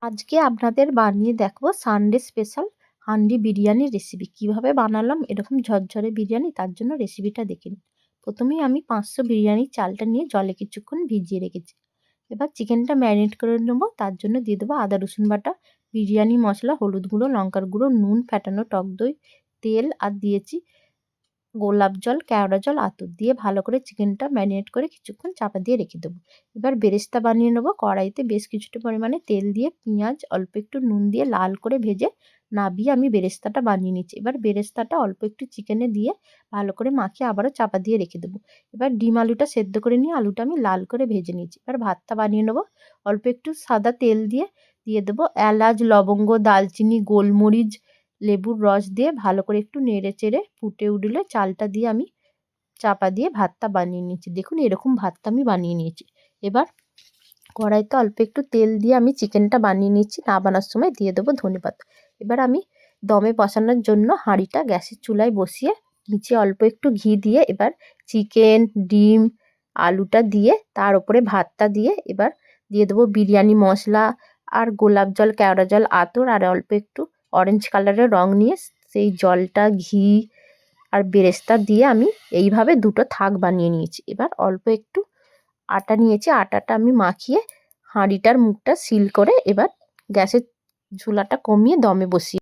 আজকে আপনাদের বানিয়ে দেখাবো সানডে স্পেশাল হান্ডি বিরিয়ানির রেসিপি। কিভাবে বানালাম এরকম ঝরঝরে বিরিয়ানি, তার জন্য রেসিপিটা দেখে নিন। প্রথমেই আমি 500 বিরিয়ানির চালটা নিয়ে জলে কিছুক্ষণ ভিজিয়ে রেখেছি। এবার চিকেনটা ম্যারিনেট করে নেব। তার জন্য দিয়ে দেবো আদা রসুন বাটা, বিরিয়ানি মশলা, হলুদ গুঁড়ো, লঙ্কার গুঁড়ো, নুন, ফ্যাটানো টক দই, তেল আর দিয়েছি গোলাপ জল, কেওড়া জল, আতর দিয়ে ভালো করে চিকেনটা ম্যারিনেট করে কিছুক্ষণ চাপা দিয়ে রেখে দেবো। এবার বেরেস্তা বানিয়ে নেবো। কড়াইতে বেশ কিছুটা পরিমাণে তেল দিয়ে পেঁয়াজ অল্প একটু নুন দিয়ে লাল করে ভেজে নাবিয়ে আমি বেরেস্তাটা বানিয়ে নিচ্ছি। এবার বেরেস্তাটা অল্প একটু চিকেনে দিয়ে ভালো করে মাখিয়ে আবারও চাপা দিয়ে রেখে দেবো। এবার ডিম আলুটা সেদ্ধ করে নিয়ে আলুটা আমি লাল করে ভেজে নিয়েছি। এবার ভাতটা বানিয়ে নেবো। অল্প একটু সাদা তেল দিয়ে দেবো এলাচ, লবঙ্গ, দালচিনি, গোলমরিচ, লেবুর রস দিয়ে ভালো করে একটু নেড়ে চেড়ে ফুটে উঠলে চালটা দিয়ে আমি চাপা দিয়ে ভাতটা বানিয়ে নিয়েছি। দেখুন এরকম ভাতটা আমি বানিয়ে নিয়েছি। এবার কড়াইতে অল্প একটু তেল দিয়ে আমি চিকেনটা বানিয়ে নিচ্ছি। নামানোর সময় দিয়ে দেবো ধনেপাতা। এবার আমি দমে বসানোর জন্য হাঁড়িটা গ্যাসের চুলায় বসিয়ে নিচে অল্প একটু ঘি দিয়ে এবার চিকেন, ডিম, আলুটা দিয়ে তার উপরে ভাতটা দিয়ে এবার দিয়ে দেবো বিরিয়ানি মশলা আর গোলাপ জল, কেওড়া জল, আতর আর অল্প একটু অরেঞ্জ কালারের রং নিয়ে সেই জলটা, ঘি আর বেরেস্তা দিয়ে আমি এইভাবে দুটো থাক বানিয়ে নিয়েছি। এবার অল্প একটু আটা নিয়েছি, আটাটা আমি মাখিয়ে হাঁড়িটার মুখটা সিল করে এবার গ্যাসের চুলাটা কমিয়ে দমে বসিয়ে